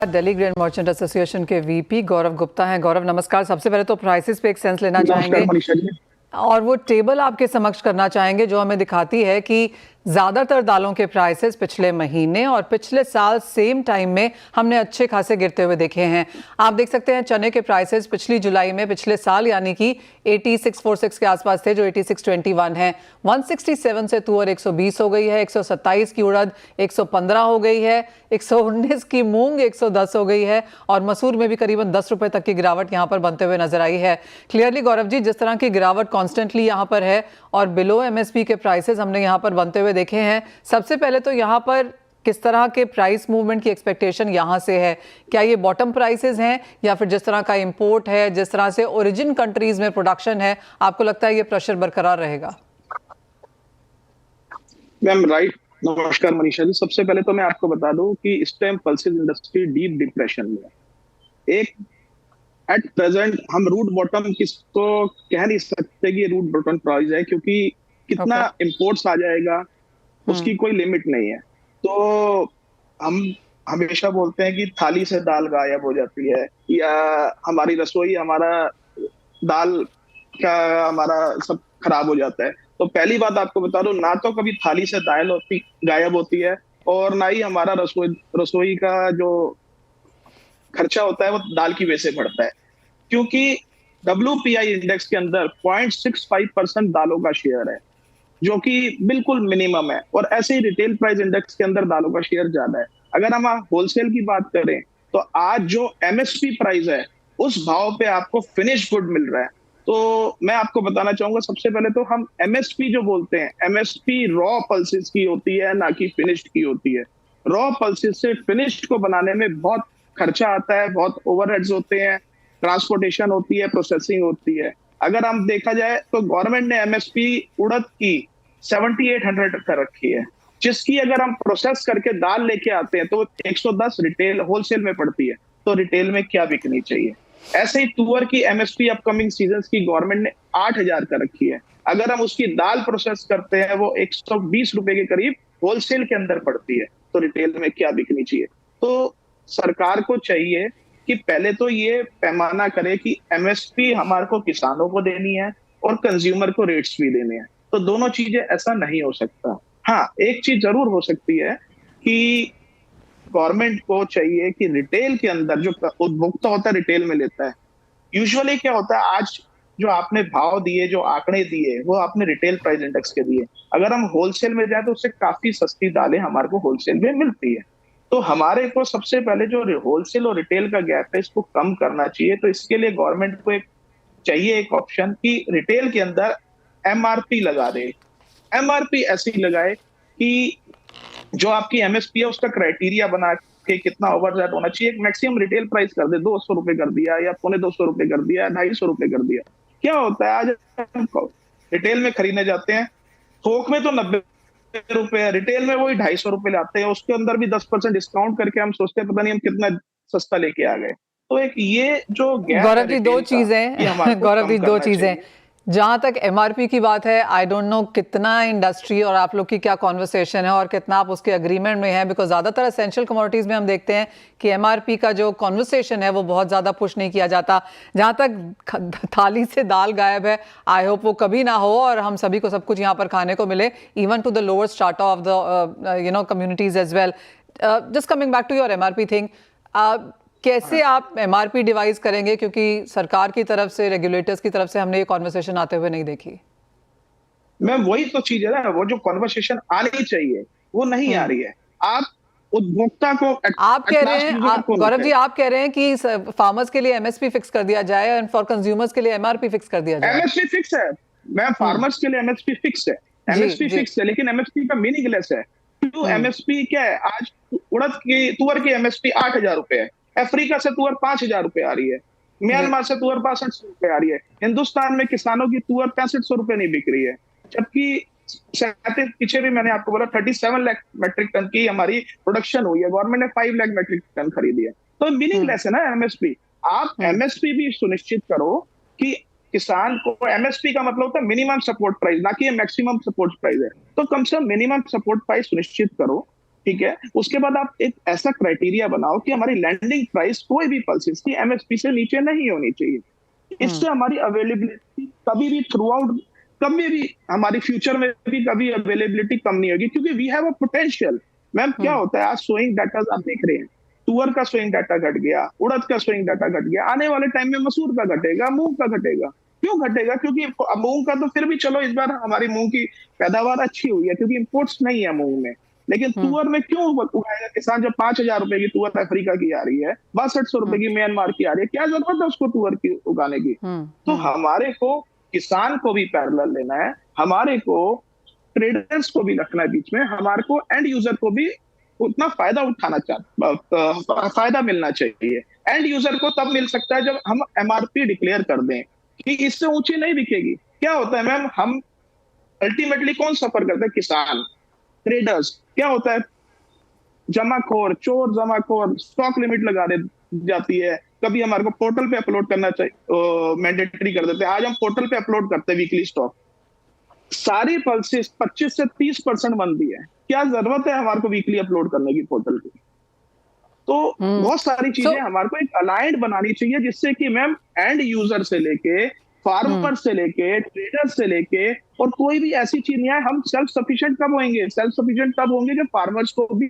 Delhi grain merchant association के VP गौरव गुप्ता हैं। गौरव नमस्कार। सबसे पहले तो प्राइसेस पे एक सेंस लेना चाहेंगे और वो टेबल आपके समक्ष करना चाहेंगे जो हमें दिखाती है कि ज़्यादातर दालों के प्राइसेस पिछले महीने और पिछले साल सेम टाइम में हमने अच्छे खासे गिरते हुए देखे हैं। आप देख सकते हैं चने के प्राइसेस पिछली जुलाई में पिछले साल यानी कि 8646 के आसपास थे जो 8621 है। 167 से तुअर 120 हो गई है, 127 की उड़द 115 हो गई है, 119 की मूंग 110 हो गई है और मसूर में भी करीबन 10 रुपए तक की गिरावट यहाँ पर बनते हुए नजर आई है। क्लियरली गौरव जी, जिस तरह की गिरावट कॉन्स्टेंटली यहाँ पर है और बिलो एमएसपी के प्राइसेस हमने यहाँ पर बनते हुए देखे हैं, सबसे पहले तो यहाँ पर किस तरह के प्राइस मूवमेंट की एक्सपेक्टेशन यहाँ से है? क्या ये बॉटम प्राइसेस हैं या फिर जिस तरह का इंपोर्ट है, जिस तरह से ओरिजिन कंट्रीज में प्रोडक्शन है, आपको लगता है ये प्रेशर बरकरार रहेगा? मैम राइट, नमस्कार मनीषा जी। सबसे पहले तो मैं आपको बता दूं कि इस time pulses industry deep depression में है। एक एट प्रेजेंट हम रूट बॉटम किसको कह नहीं सकते कि रूट बॉटम प्राइस है, क्योंकि कितना इंपोर्ट्स आ जाएगा उसकी कोई लिमिट नहीं है। तो हम हमेशा बोलते हैं कि थाली से दाल गायब हो जाती है या हमारी रसोई, हमारा दाल का हमारा सब खराब हो जाता है। तो पहली बात आपको बता दूं, ना तो कभी थाली से दाल गायब होती है और ना ही हमारा रसोई का जो खर्चा होता है वो दाल की वजह से बढ़ता है, क्योंकि WPI इंडेक्स के अंदर 0.65% दालों का शेयर है जो कि बिल्कुल मिनिमम है। और ऐसे ही रिटेल प्राइस इंडेक्स के अंदर दालों का शेयर ज्यादा है। अगर हम होलसेल की बात करें तो आज जो MSP प्राइस है उस भाव पे आपको फिनिश गुड मिल रहा है। तो मैं आपको बताना चाहूंगा, सबसे पहले तो हम MSP जो बोलते हैं, MSP रॉ पल्सेस की होती है ना कि फिनिश्ड की होती है। रॉ पल्सेस से फिनिश्ड को बनाने में बहुत खर्चा आता है, बहुत ओवरहेड्स होते हैं, ट्रांसपोर्टेशन होती है, प्रोसेसिंग होती है। अगर हम देखा जाए तो गवर्नमेंट ने MSP उड़द की 7800 कर रखी है, जिसकी अगर हम प्रोसेस करके दाल लेके आते हैं तो 110 रिटेल होलसेल में पड़ती है। तो रिटेल में क्या बिकनी चाहिए? ऐसे ही तुअर की MSP अपकमिंग सीजन की गवर्नमेंट ने 8000 कर रखी है। अगर हम उसकी दाल प्रोसेस करते हैं वो 120 रुपए के करीब होलसेल के अंदर पड़ती है। तो रिटेल में क्या बिकनी चाहिए? तो सरकार को चाहिए कि पहले तो ये पैमाना करे कि MSP हमारे को किसानों को देनी है और कंज्यूमर को रेट्स भी देने हैं। तो दोनों चीजें ऐसा नहीं हो सकता। हाँ, एक चीज जरूर हो सकती है कि गवर्नमेंट को चाहिए कि रिटेल के अंदर जो उपभोक्ता होता है रिटेल में लेता है, यूजुअली क्या होता है, आज जो आपने भाव दिए, जो आंकड़े दिए, वो आपने रिटेल प्राइस इंडेक्स के दिए। अगर हम होलसेल में जाए तो उससे काफी सस्ती दालें हमारे को होलसेल में मिलती है। तो हमारे को सबसे पहले जो होलसेल और रिटेल का गैप है इसको कम करना चाहिए। तो इसके लिए गवर्नमेंट को एक ऑप्शन कि रिटेल के अंदर MRP लगा दे। MRP ऐसी लगाए कि जो आपकी MSP है उसका क्राइटेरिया बना के कितना ओवरड्राफ्ट होना चाहिए, एक मैक्सिमम रिटेल प्राइस कर दे, 200 रुपए कर दिया या 250 रुपए कर दिया, 250 रुपए कर दिया। क्या होता है, आज रिटेल में खरीदने जाते हैं, थोक में तो 90 रुपए, रिटेल में वही 250 रुपए लाते हैं, उसके अंदर भी 10% डिस्काउंट करके हम सोचते हैं पता नहीं हम कितना सस्ता लेके आ गए। तो एक ये जो गैप गौरव जी, दो चीजें जहां तक MRP की बात है, आई डोंट नो कितना इंडस्ट्री और आप लोग की क्या कॉन्वर्सेशन है और कितना आप उसके अग्रीमेंट में है, बिकॉज ज्यादातर एसेंशियल कमोडिटीज में हम देखते हैं कि MRP का जो कॉन्वर्सेशन है वो बहुत ज्यादा पुश नहीं किया जाता। जहां तक थाली से दाल गायब है, आई होप वो कभी ना हो और हम सभी को सब कुछ यहाँ पर खाने को मिले, even to the lower strata of the communities as well. Just coming back to your MRP thing, कैसे आप MRP डिवाइस करेंगे, क्योंकि सरकार की तरफ से, रेगुलेटर्स की तरफ से हमने ये कॉन्वर्सेशन आते हुए नहीं देखी। मैम वही तो चीज है ना, वो जो कॉन्वर्सेशन आनी चाहिए वो नहीं आ रही है। आप उपभोक्ता को आप कह रहे हैं, गौरव जी आप कह रहे हैं कि फार्मर्स के लिए MSP फिक्स कर दिया जाए और फॉर कंज्यूमर्स के लिए MRP फिक्स कर दिया जाए। MSP फिक्स है मैम, फार्मर्स के लिए MSP फिक्स है, MSP फिक्स है, लेकिन MSP का मीनिंगलेस है। क्यों? MSP क्या है, आज उड़द की, तुअर की MSP 8000 रुपए है, अफ्रीका से तुअर 5000 रुपए आ रही है, म्यांमार से तुअर 6200 रुपए आ रही है, हिंदुस्तान में किसानों की तुअर 6500 रुपए नहीं बिक रही है। जबकि पीछे भी मैंने आपको बोला 37 लाख मेट्रिक टन की हमारी प्रोडक्शन हुई है, गवर्नमेंट ने 5 लाख मेट्रिक टन खरीदी है। तो मीनिंगलेस है ना MSP। आप MSP भी सुनिश्चित करो कि किसान को, MSP का मतलब होता है मिनिमम सपोर्ट प्राइस, ना कि मैक्सिमम सपोर्ट प्राइस है। तो कम से कम मिनिमम सपोर्ट प्राइस सुनिश्चित करो ठीक है, उसके बाद आप एक ऐसा क्राइटेरिया बनाओ कि हमारी लैंडिंग प्राइस कोई भी पल्सेस की एमएसपी से नीचे नहीं होनी चाहिए। इससे हमारी अवेलेबिलिटी कभी भी थ्रू आउट, कभी भी हमारी फ्यूचर में भी कभी अवेलेबिलिटी कम नहीं होगी, क्योंकि we have a potential. Ma'am क्या होता है, आज सोइंग डाटा आप देख रहे हैं, तुअर का सोइंग डाटा घट गया, उड़द का सोइंग डाटा घट गया, आने वाले टाइम में मसूर का घटेगा, मूंग का घटेगा। क्यों घटेगा? क्योंकि मूंग का तो फिर भी चलो, इस बार हमारी मूंग की पैदावार अच्छी हुई है क्योंकि इंपोर्ट्स नहीं है मूंग में। लेकिन तुअर में क्यों उगाएगा किसान जब 5,000 रुपए की तुअर अफ्रीका की आ रही है, 6200 रुपए की म्यांमार की आ रही है? क्या जरूरत है उसको तुअर की उगाने की? तो हमारे को किसान को भी पैरेलल लेना है, हमारे को ट्रेडर्स को भी रखना है बीच में, हमारे को एंड यूजर को भी उतना फायदा फायदा मिलना चाहिए। एंड यूजर को तब मिल सकता है जब हम एमआरपी डिक्लेयर कर दें कि इससे ऊंची नहीं बिकेगी। क्या होता है मैम, हम अल्टीमेटली कौन सफर करते हैं? किसान, ट्रेडर्स। क्या होता है, जमाखोर, चोर जमाखोर स्टॉक लिमिट लगा दे जाती है, कभी हमारे को पोर्टल पे अपलोड करना चाहिए, मैंडेटरी कर देते हैं। आज हम पोर्टल पे अपलोड करते हैं वीकली स्टॉक, सारी पल्सेस 25 से 30% बनती है। क्या जरूरत है हमारे को वीकली अपलोड करने की पोर्टल पे? तो बहुत सारी चीजें हमारे को एक अलाइंड बनानी चाहिए, जिससे कि मैम एंड यूजर से लेके, फार्मर से लेके, ट्रेडर से लेके, और कोई भी ऐसी चीज नहीं है। हम सेल्फ सफिशिएंट कब होंगे? सेल्फ सफिशिएंट तब होंगे जब फार्मर्स को भी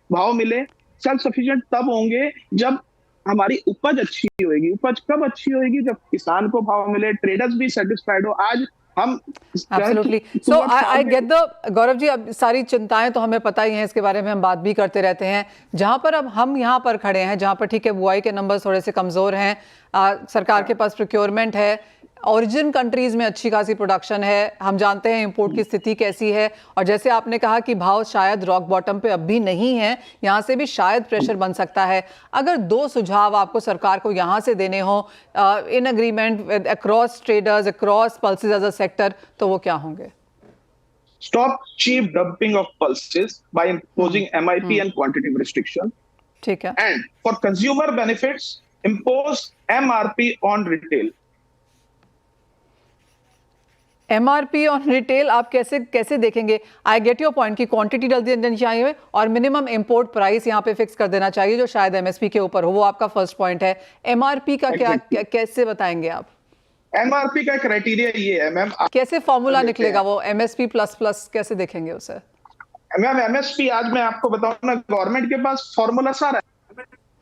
भाव मिले। सेल्फ सफिशिएंट तब होंगे जब हमारी उपज अच्छी होगी। उपज कब अच्छी होगी? जब किसान को भाव मिले, ट्रेडर्स भी सेटिस्फाइड हो। आज हम Absolutely. So I get the, Gaurav ji, अब सारी चिंताएं तो हमें पता ही हैं, इसके बारे में हम बात भी करते रहते हैं। जहां पर अब हम यहाँ पर खड़े हैं, जहां पर ठीक है बुआई के नंबर थोड़े से कमजोर हैं, सरकार के पास प्रोक्योरमेंट है, ओरिजिन कंट्रीज में अच्छी खासी प्रोडक्शन है, हम जानते हैं इंपोर्ट की स्थिति कैसी है, और जैसे आपने कहा कि भाव शायद रॉक बॉटम पे अब भी नहीं है, यहाँ से भी शायद प्रेशर बन सकता है। अगर दो सुझाव आपको सरकार को यहाँ से देने हो in agreement with across traders, across pulses as a sector, तो वो क्या होंगे? Stop cheap dumping of pulses by imposing MIP and quantitative restriction. ठीक है। And for consumer benefits, impose MRP on retail. MRP on retail आप कैसे देखेंगे? I get your point कि क्वांटिटी डल देनी चाहिए और मिनिमम इंपोर्ट प्राइस यहाँ पे फिक्स कर देना चाहिए जो शायद MSP के ऊपर हो, वो आपका फर्स्ट पॉइंट है। MRP का क्या कैसे बताएंगे आप? MRP का क्राइटेरिया ये है मैम, कैसे फॉर्मूला निकलेगा वो MSP प्लस प्लस, कैसे देखेंगे उसे? मैम MSP आज मैं आपको बताऊं ना, गवर्नमेंट के पास फॉर्मूला सारा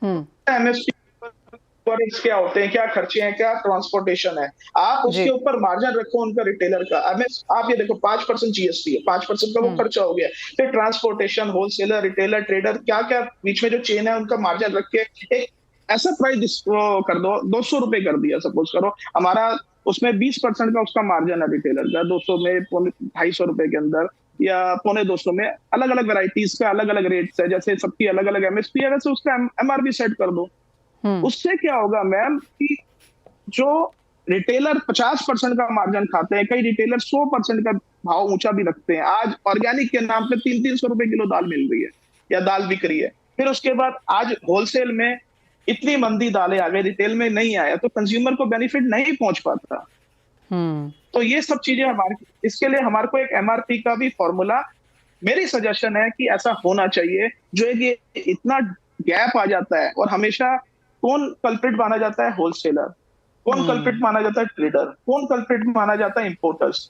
है। MSP क्या होते हैं, क्या खर्चे हैं, क्या ट्रांसपोर्टेशन है, आप उसके ऊपर मार्जिन रखो उनका रिटेलर का। आप ये देखो 5% GST है, 5% का वो खर्चा हो गया, फिर ट्रांसपोर्टेशन, होलसेलर, रिटेलर, ट्रेडर, क्या क्या बीच में जो चेन है उनका मार्जिन रख के एक ऐसा प्राइस कर दो, 200 रुपए कर दिया सपोज करो, हमारा उसमें 20% का उसका मार्जिन है रिटेलर का, 200 में 250 रुपए के अंदर या 250 में, अलग अलग वेराइटीज का अलग अलग रेट्स है, जैसे सबकी अलग अलग MSP है वैसे उसका MRP सेट कर दो। उससे क्या होगा मैम कि जो रिटेलर 50% का मार्जिन खाते हैं, कई रिटेलर 100% का भाव ऊंचा भी रखते हैं। आज ऑर्गेनिक के नाम पे 300-300 रुपए किलो दाल मिल रही है या दाल बिक रही है। फिर उसके बाद आज होलसेल में इतनी मंदी दालें आ गई, रिटेल में नहीं आया, तो कंज्यूमर को बेनिफिट नहीं पहुंच पाता। तो ये सब चीजें इसके लिए हमारे को एक MRP का भी फॉर्मूला, मेरी सजेशन है कि ऐसा होना चाहिए। जो है कि इतना गैप आ जाता है, और हमेशा कौन कल्प्रिट माना जाता है? होलसेलर। कौन कल्प्रिट माना जाता है? ट्रेडर। कौन कल्प्रिट माना जाता है? इंपोर्टर्स।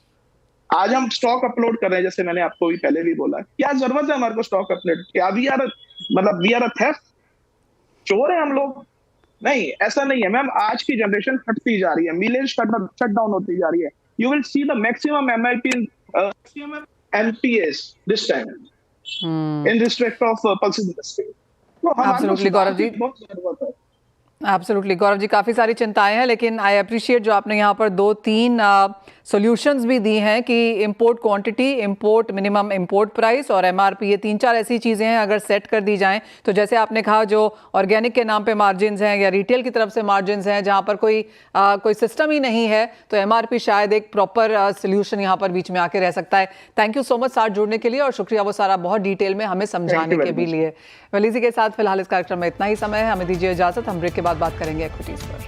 आज हम स्टॉक अपलोड कर रहे हैं, जैसे मैंने आपको भी पहले भी बोला, क्या जरूरत है हमारे को स्टॉक अपलोड? क्या वी आर थेफ्ट? चोर है हम लोग? नहीं, ऐसा नहीं है मैम। आज की जनरेशन हटती जा रही है, मिलेज शट डाउन होती जा रही है। You will see the maximum MIP MPS this time in respect of pulses industry. तो एब्सोल्युटली गौरव जी, बहुत जरूरत है। एब्सोल्युटली गौरव जी, काफ़ी सारी चिंताएं हैं, लेकिन आई अप्रिशिएट जो आपने यहाँ पर 2-3 सॉल्यूशंस भी दी हैं कि import quantity, import minimum import price और MRP, ये 3-4 ऐसी चीज़ें हैं अगर सेट कर दी जाएं तो जैसे आपने कहा जो ऑर्गेनिक के नाम पे मार्जिन्स हैं या रिटेल की तरफ से मार्जिन्स हैं, जहाँ पर कोई सिस्टम ही नहीं है, तो MRP शायद एक प्रॉपर सोल्यूशन यहाँ पर बीच में आके रह सकता है। थैंक यू सो मच साथ जुड़ने के लिए, और शुक्रिया वो सारा बहुत डिटेल में हमें समझाने के भी लिए। वेल, इसी के साथ फिलहाल इस कार्यक्रम में इतना ही समय है, हमें दीजिए इजाज़त। हम ब्रेक के बाद बात करेंगे इक्विटीज़ पर।